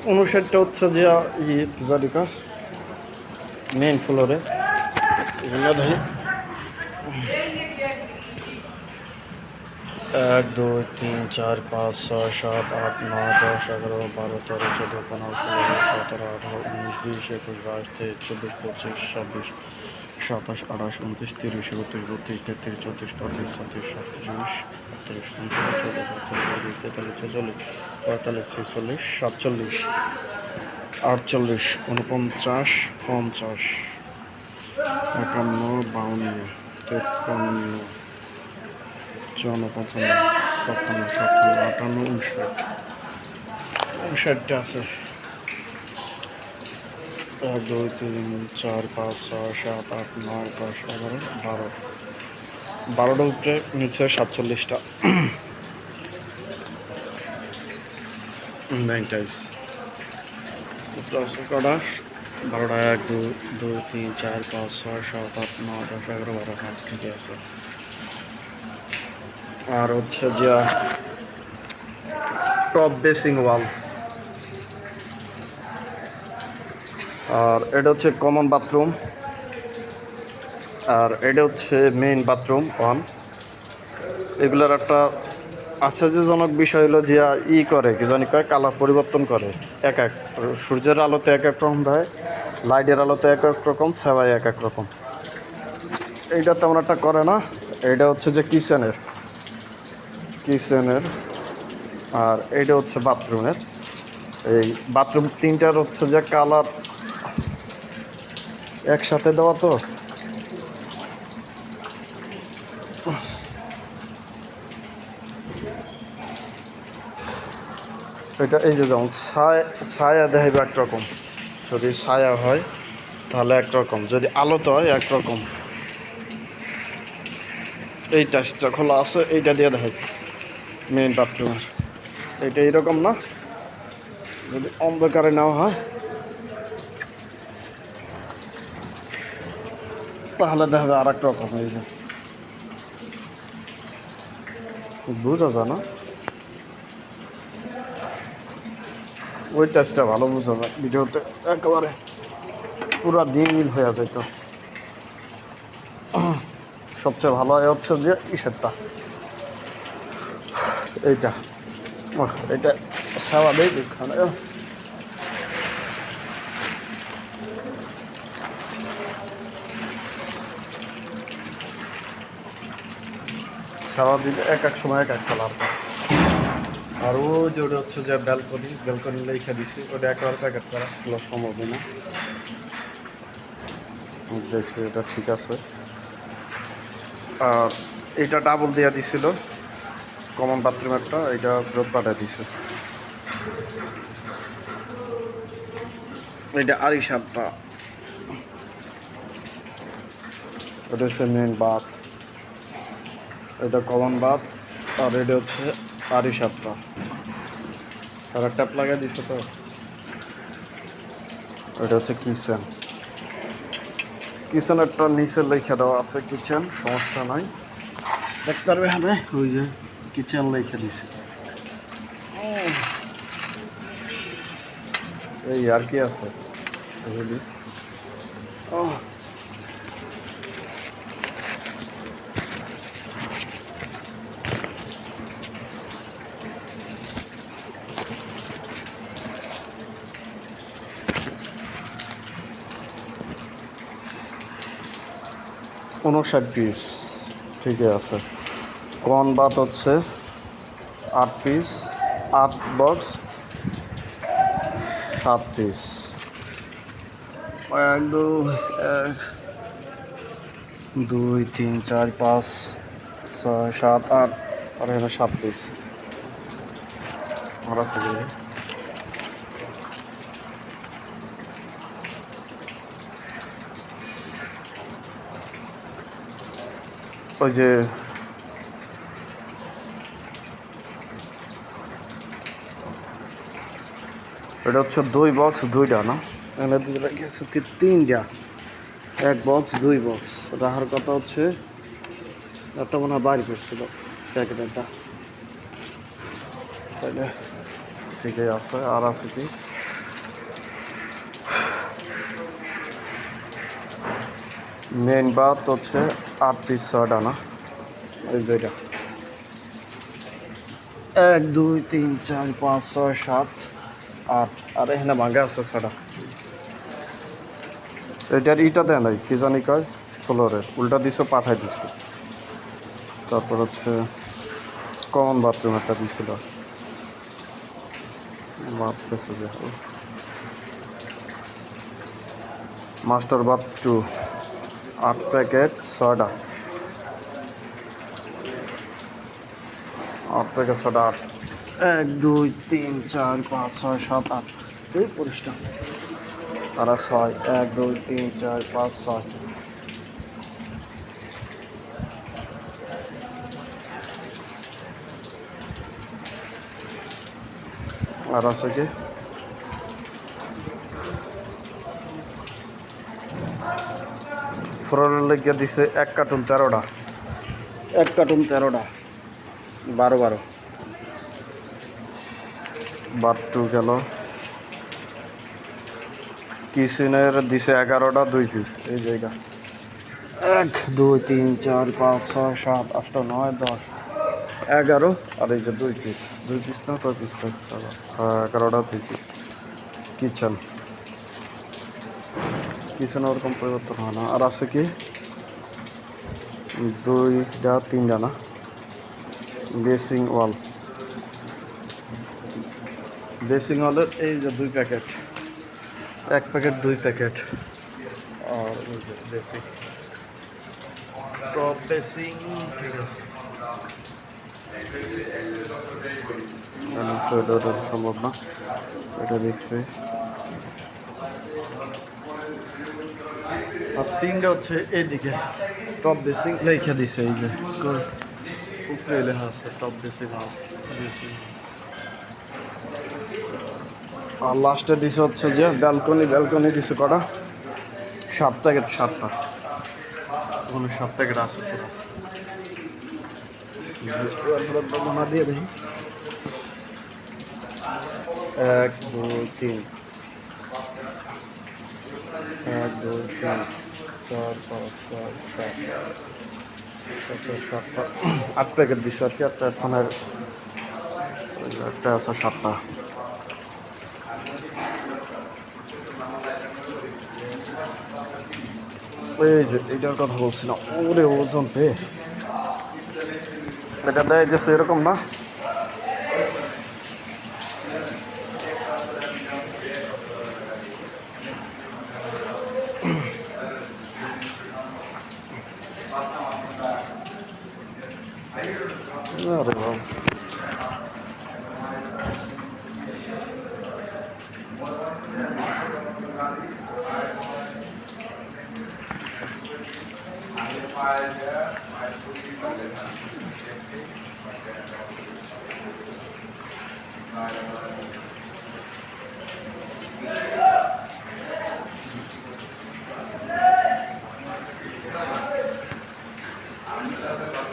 59টা হচ্ছে যে জারিকা মেইন ফ্লোরে এগুলো দেখি 1 2 3 4 5 6 7 8 9 10 11 12 13 14 15 16 17 18 19 20 21 22 23 24 25 26 27 28 29 30 31 32 33 34 35 36 37 38 39 40 41 42 43 44 45 46 47 48 49 50 51 52 53 54 55 56 57 58 59টা আছে 1 2 3 4 5 6 7 8 9 10 11 12 12টা উপরে নিচে 47টা নাইনটাইজ উপরে আছে কটা 12টা 1 2 2 3 4 5 6 7 8 9 10 11 12 হ্যাঁ ঠিকই আছে আর হচ্ছে যে টপ বেসিং ওয়াল আর এটা হচ্ছে কমন বাথরুম আর এটা হচ্ছে মেইন বাথরুম ওয়ান এগুলোর একটা আশ্চর্যজনক বিষয় হলো যে করে কি জানি কয় কালার পরিবর্তন করে এক এক সূর্যের আলোতে এক এক রকম দেয় লাইটের আলোতে এক এক রকম সেবাই এক এক রকম এইটা তেমন একটা করে না এইটা হচ্ছে যে কিচেনের আর এইটা হচ্ছে বাথরুমের এই বাথরুম তিনটার হচ্ছে যে কালার একসাথে দেওয়া তো এটা এই যে যেমন ছায়া দেখাইবে একরকম যদি ছায়া হয় তাহলে একরকম যদি আলোতে হয় একরকম এই টাচটা খোলা আছে এইটা দিয়ে দেখাই মেইন বাথরুমের এইটা এইরকম না যদি অন্ধকারে নেওয়া হয় তাহলে দেখা যায় আর এক রকম এই যে বুঝা যায় না ওই টাচটা ভালো বোঝা যায় ভিডিওতে একেবারে পুরা নীল হয়ে যায় তো সবচেয়ে ভালো হয় হচ্ছে যে ইসেরটা এইটা এটা স্বাভাবিক এখানে স্বাভাবিক এক এক সময় এক এক কালার আর ও যে ওটা হচ্ছে যে ব্যালকনি লেখা দিছি ওটা একেবারে প্যাকেট করা এগুলো সম্ভব না দেখছি এটা ঠিক আছে আর এটা ডাবল দেওয়া দিছিল কমন বাথরুম একটা এটা ফেরত পাঠিয়ে দিছে এটা আরিশানটা এটা হচ্ছে মেন বাথ এটা কমন বাথ আর এটা হচ্ছে আরিশানটা আর ট্যাপ লাগিয়ে দিছে তো এটা হচ্ছে কিচেনেরটা নিচে লেখা দেওয়া আছে কিচেন সমস্যা নাই দেখতে পারবে হ্যাঁ ওই যে কিচেন লেখা দিছে এই আর কি আছে ও 59 পিস ঠিকই আছে কর্ন ভাত হচ্ছে 8 পিস 8 বক্স 7 পিস 1 2 3 4 5 6 7 8 আর এখানে 7 পিস আর আছে ওই যে এটা হচ্ছে 2 বক্স 2টা না এখানে দুটো গেছে 3টা 1 বক্স 2 বক্স রাহার কথা হচ্ছে একটা মনে হয় বাইরে করছিল প্যাকেটটা তাহলে ঠিকই আছে আর আছে কি মেইন বাথ হচ্ছে 8 পিস 6টা না, এই যে এটা 1 2 3 4 5 6 7 8, আর এখানে ভাঙা আছে 6টা। এটার ইটা দেয় নাই, কি জানি কয় ফ্লোরের উল্টা দিছে, পাঠাই দিছে। তারপর হচ্ছে কমন বাথরুম একটা দিছিল, মাস্টার বাথ 2 8 প্যাকেট 6টা, 8 প্যাকেট 6টা 8 1 2 3 4 5 6 7 8, এই পরিষ্কার। আর 6 1 2 3 4 5 6, আর আছে কি ফ্লোরের লেগে দিছে 1 কার্টুন 13টা, 1 কার্টুন 13টা 12 12 বাথ 2 গেল। কিচেনের দিছে 11টা 2 পিস, এই জায়গা 1 2 3 4 5 6 7 8 9 10 11, আর এই যে 2 পিস, 2 পিস না কয় পিস থাকছে, 11টা 2 পিস। কিচেনে ওরকম পরিবর্তন হয় না। আর আছে কি 2টা 3টা না, বেসিং ওয়ালের এই যে 2 প্যাকেট, 1 প্যাকেট 2 প্যাকেট। আর এই যে বেসিং, টপ বেসিং, ঠিক আছে, ওটা সম্ভব না, এটা দেখছি। আর 3টা হচ্ছে এইদিকে টপ বেসিং লেখা দিছে, এই যে উপরে লেখা আছে টপ বেসিং। আর লাস্টে দিছে হচ্ছে যে ব্যালকনি দিছে কটা, 7 প্যাকেট, 7টা, ওখানে 7 প্যাকেট আছে পুরো দিয়ে দেখি 1 2 3 1 2 3 4 5 6 7 8 প্যাকেট দিচ্ছে আর কি। একটা ফোনের একটা আছে 7টা। এই যে এইটার কথা বলছিলাম, ওরে ওজন পে এটা দেয় গেছে এরকম না, আরে বাবা।